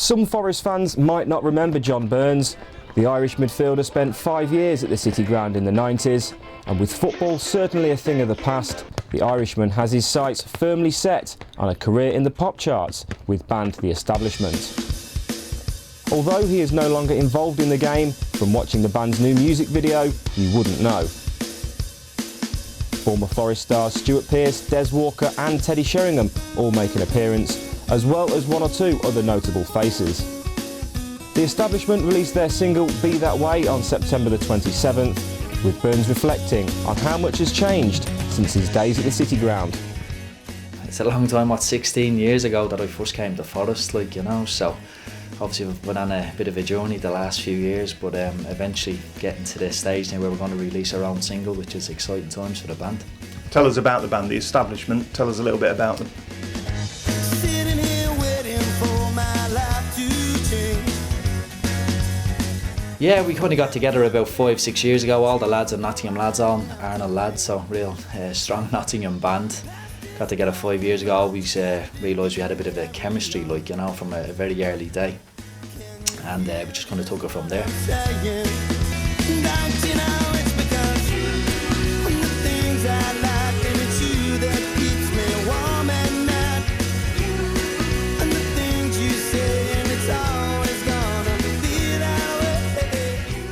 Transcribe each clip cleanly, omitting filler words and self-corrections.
Some Forest fans might not remember John Byrne. The Irish midfielder spent 5 years at the City Ground in the 90s, and with football certainly a thing of the past, the Irishman has his sights firmly set on a career in the pop charts with band The Establishment. Although he is no longer involved in the game, from watching the band's new music video, you wouldn't know. Former Forest stars Stuart Pearce, Des Walker and Teddy Sheringham all make an appearance, as well as one or two other notable faces. The Establishment released their single Be That Way on September the 27th, with Byrne reflecting on how much has changed since his days at the City Ground. It's a long time, 16 years ago that I first came to Forest, so obviously we've been on a bit of a journey the last few years, but eventually getting to this stage now where we're going to release our own single, which is exciting times for the band. Tell us about the band, The Establishment. Tell us a little bit about them. Yeah, we kind of got together about 5-6 years ago, all the lads are Nottingham lads, all Arnold lads, so real strong Nottingham band. Got together 5 years ago, always realised we had a bit of a chemistry, from a very early day, and we just kind of took it from there.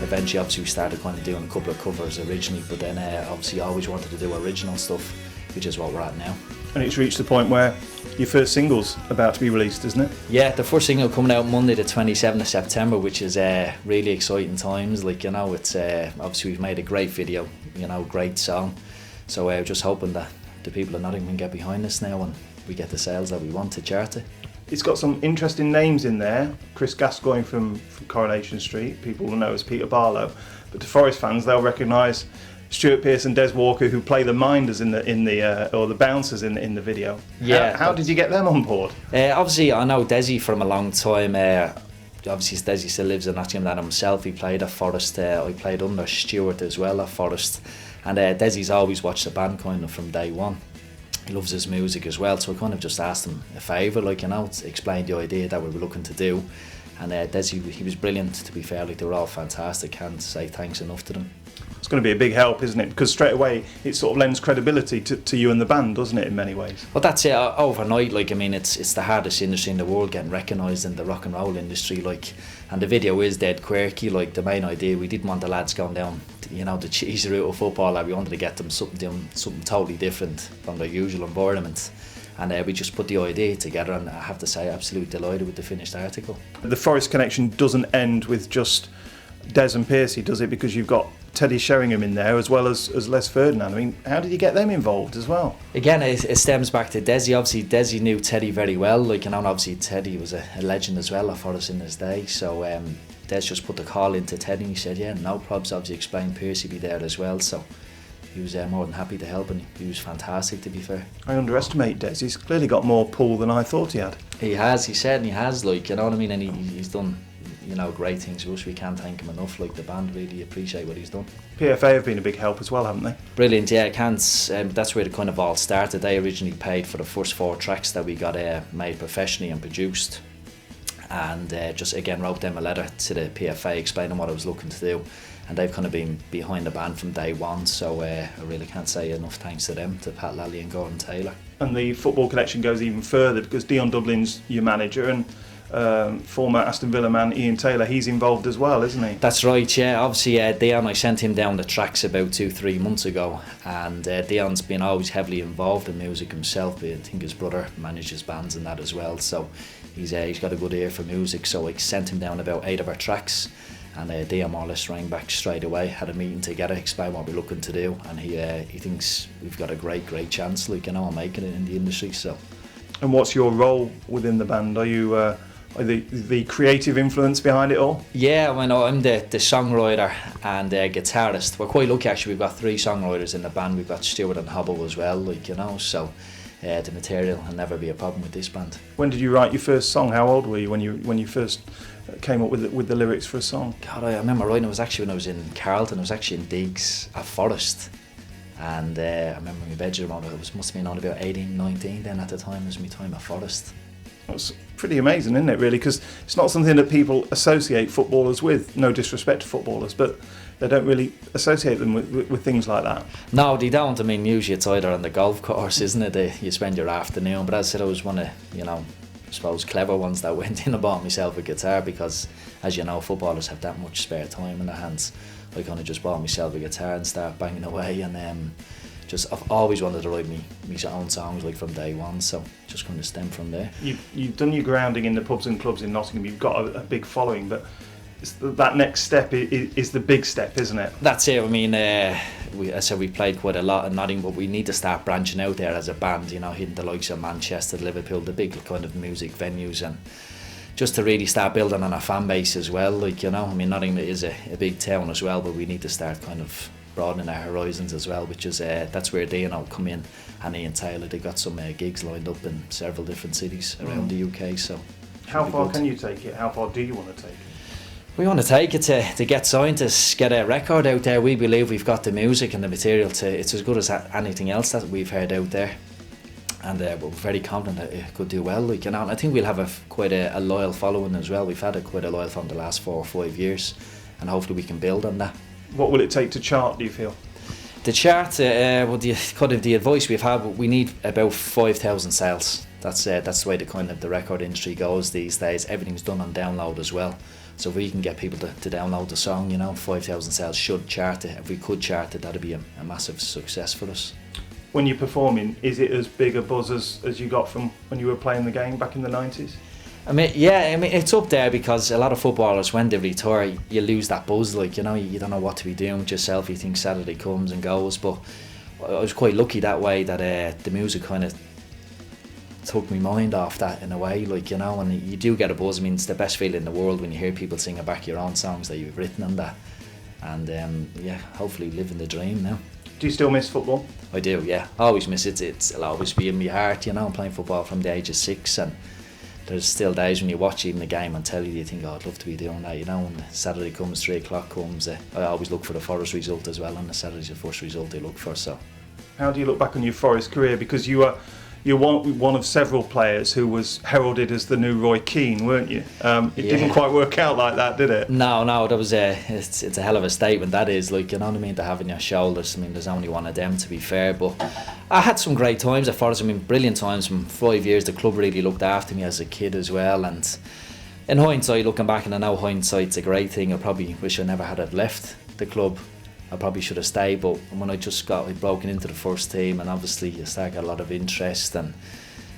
Eventually, obviously, we started kind of doing a couple of covers originally, but then obviously always wanted to do original stuff, which is what we're at now. And it's reached the point where your first single's about to be released, isn't it? Yeah, the first single coming out Monday the 27th of September, which is really exciting times. It's obviously we've made a great video, great song. So we're just hoping that the people of Nottingham can get behind us now and we get the sales that we want to chart it. It's got some interesting names in there. Chris Gascoigne from Coronation Street, people will know as Peter Barlow. But to Forest fans, they'll recognise Stuart Pearce and Des Walker, who play the minders or the bouncers in the video. Yeah. How did you get them on board? Obviously, I know Desi from a long time. Obviously, Desi still lives in Nottingham than himself. He played at Forest. I played under Stuart as well at Forest. And Desi's always watched the band kind of from day one. He loves his music as well, so I kind of just asked him a favour, to explain the idea that we were looking to do. And Desi, he was brilliant, to be fair, they were all fantastic, can't say thanks enough to them. It's going to be a big help, isn't it? Because straight away it sort of lends credibility to you and the band, doesn't it, in many ways? Well, that's it, overnight, it's the hardest industry in the world, getting recognised in the rock and roll industry, and the video is dead quirky, the main idea, we didn't want the lads going down, the cheesy route of football, we wanted to get them something totally different from their usual environment. And we just put the idea together, and I have to say, absolutely delighted with the finished article. The Forest connection doesn't end with just Des and Pearcey, does it? Because you've got Teddy Sheringham in there as well as Les Ferdinand. I mean, how did you get them involved as well? Again, it stems back to Desi. Obviously, Desi knew Teddy very well. Obviously Teddy was a legend as well for us in his day. So Des just put the call into Teddy, and he said, "Yeah, no probs." Obviously, explained Pearcey be there as well. So he was more than happy to help, and he was fantastic, to be fair. I underestimate Des. He's clearly got more pull than I thought he had. He has. He certainly has. And he's done great things for us. We can't thank him enough. The band really appreciate what he's done. PFA have been a big help as well, haven't they? Brilliant, yeah. That's where it kind of all started. They originally paid for the first 4 tracks that we got made professionally and produced, and just again wrote them a letter to the PFA explaining what I was looking to do, and they've kind of been behind the band from day one. So I really can't say enough thanks to them, to Pat Lally and Gordon Taylor. And the football connection goes even further, because Dion Dublin's your manager, and former Aston Villa man Ian Taylor, he's involved as well, isn't he? That's right, yeah. Obviously, Dion, I sent him down the tracks about 2-3 months ago, and Dion's been always heavily involved in music himself. I think his brother manages bands and that as well, so he's got a good ear for music. So I sent him down about 8 of our tracks, and Dion more or less rang back straight away, had a meeting together, explained what we're looking to do, and he thinks we've got a great chance, on making it in the industry. So. And what's your role within the band? Are you the creative influence behind it all? Yeah, I'm the songwriter and guitarist. We're quite lucky, actually. We've got 3 songwriters in the band. We've got Stuart and Hobble as well, so the material will never be a problem with this band. When did you write your first song? How old were you when you first came up with the lyrics for a song? God, I remember writing. It was actually when I was in Carlton. I was actually in digs at Forest, and I remember my bedroom. It must have been on about 18, 19 then at the time. It was my time at Forest. That's pretty amazing, isn't it, really? Because it's not something that people associate footballers with. No disrespect to footballers, but they don't really associate them with things like that. No, they don't. I mean, usually it's either on the golf course, isn't it? You spend your afternoon. But as I said, I was one of, I suppose, clever ones that went in and bought myself a guitar because, as you know, footballers have that much spare time in their hands. I kind of just bought myself a guitar and start banging away, and I've always wanted to write me own songs like from day one, so just kind of stem from there. You've done your grounding in the pubs and clubs in Nottingham. You've got a big following, but that next step is the big step, isn't it? That's it. I mean, I said we played quite a lot in Nottingham, but we need to start branching out there as a band. Hitting the likes of Manchester, Liverpool, the big kind of music venues, and just to really start building on a fan base as well. I mean, Nottingham is a big town as well, but we need to start kind of broadening our horizons as well, which is that's where they come in, and Ian Taylor, they got some gigs lined up in several different cities around the UK. So how far can you take it? How far do you want to take it? We want to take it to get signed, to get a record out there. We believe we've got the music and the material it's as good as anything else that we've heard out there, and we're very confident that it could do well. And I think we'll have quite a loyal following as well. We've had quite a loyal following the last 4 or 5 years, and hopefully we can build on that. What will it take to chart, do you feel? The chart, the advice we've had, we need about 5,000 sales. That's the way the record industry goes these days. Everything's done on download as well. So if we can get people to download the song, 5,000 sales should chart it. If we could chart it, that'd be a massive success for us. When you're performing, is it as big a buzz as you got from when you were playing the game back in the 90s? I mean, it's up there because a lot of footballers, when they retire, you lose that buzz. You don't know what to be doing with yourself. You think Saturday comes and goes. But I was quite lucky that way that the music kind of took my mind off that in a way, and you do get a buzz. I mean, it's the best feeling in the world when you hear people singing back your own songs that you've written and that. And hopefully living the dream now. Do you still miss football? I do, yeah. I always miss it. It'll always be in my heart, I'm playing football from the age of 6, and there's still days when you watch even the game and tell you think, I'd love to be doing that, when Saturday comes, 3 o'clock comes. I always look for the Forest result as well, and the Saturday's the first result I look for. So, how do you look back on your Forest career? Because you're one of several players who was heralded as the new Roy Keane, weren't you? It didn't quite work out like that, did it? No, that was it's a hell of a statement, that is, you know what I mean, to have on your shoulders. I mean, there's only one of them, to be fair, but I had some great times at Forest. I mean, brilliant times. From 5 years, the club really looked after me as a kid as well, and in hindsight, looking back, and I know hindsight's a great thing, I probably wish I never had left the club. I probably should have stayed, but when I just got broken into the first team, and obviously you start getting a lot of interest and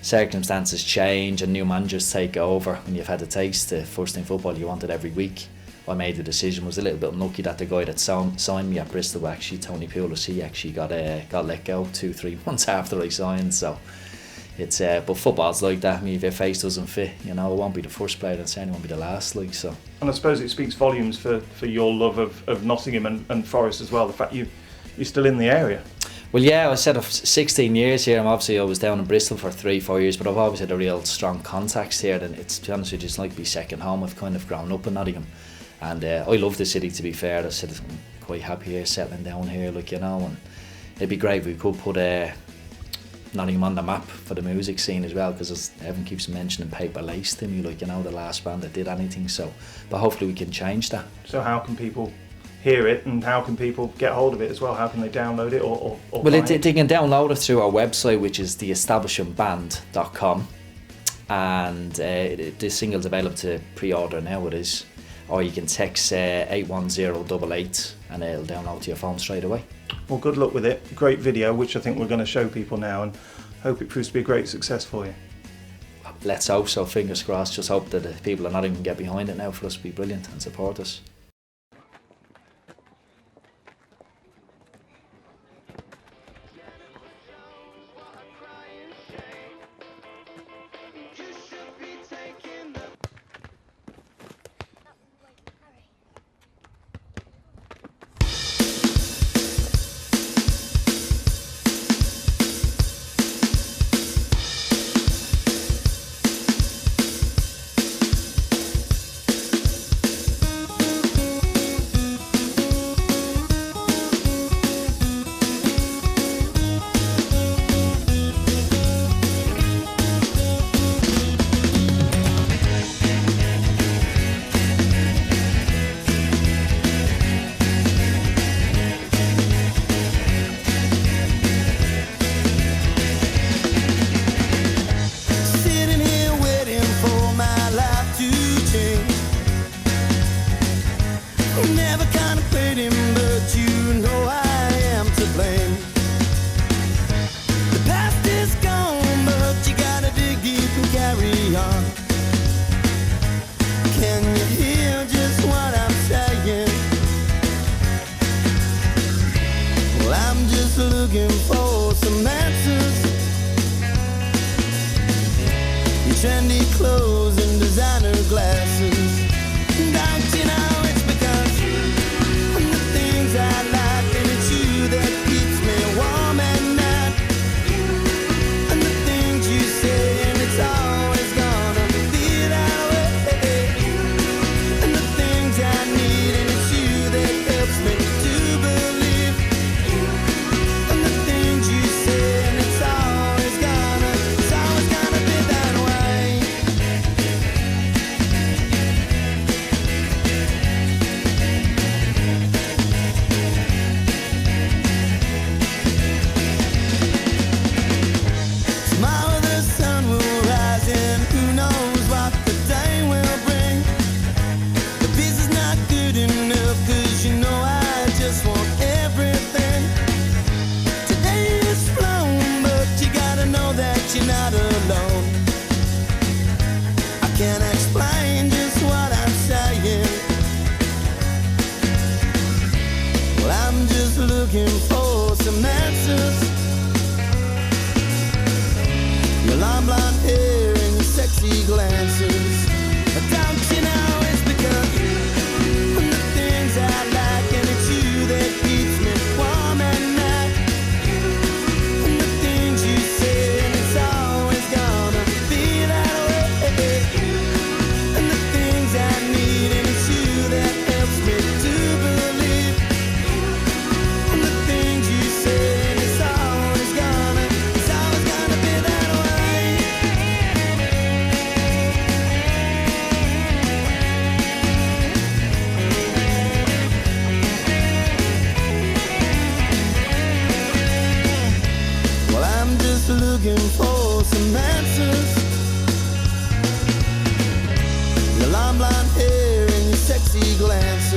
circumstances change and new managers take over. When you've had a taste of first team football, you want it every week. I made the decision. Was a little bit unlucky that the guy that signed me at Bristol, actually Tony Pulis, he actually got let go 2-3 months after I signed. So it's but football's like that. I mean, if your face doesn't fit, it won't be the first player and certainly won't be the last. So. And I suppose it speaks volumes for your love of Nottingham and Forest as well. The fact you're still in the area. Well, yeah, I said of 16 years here. I was down in Bristol for 3-4 years, but I've always had a real strong contacts here. And it's, to be honest with you, it's like be second home. I've kind of grown up in Nottingham, and I love the city. To be fair, I said I'm quite happy here, settling down here, and it'd be great if we could put Nottingham on the map for the music scene as well, because everyone keeps mentioning Paper Lace to me, the last band that did anything. So, but hopefully we can change that. So how can people hear it, and how can people get hold of it as well? How can they download it or well, they can download it through our website, which is theestablishmentband.com, and the single's available to pre-order now, it is, or you can text 81088 and it'll download to your phone straight away. Well, good luck with it. Great video, which I think we're going to show people now, and hope it proves to be a great success for you. Let's hope so, fingers crossed. Just hope that the people are not even get behind it now for us to be brilliant and support us. I'm just looking for some answers. Your trendy clothes and designer glasses. Don't you know it's because of the things I like, and it's you that keeps me warm at night. And the things you say, and it's always gonna be that way. And the things I need, and it's you that helps me to believe. And the things you say, and it's always gonna be that way. Tomorrow the sun will rise, and who knows what the day will bring. The peace is not good enough, 'cause you know I just want everything. Today is flown, but you gotta know that you're not alone. I can't explain just what I'm saying. Well, I'm just looking for some answers. Your long blonde hair and your sexy glances. But don't you know it's because of the things I like, and it's you that keeps me warm at night. And the things you say, and it's always gonna be that way. And the things I need, and it's you that helps me to believe. And the things you say, and it's always gonna be that way. Well, I'm just looking for some answers. Your long blonde hair and your sexy glances.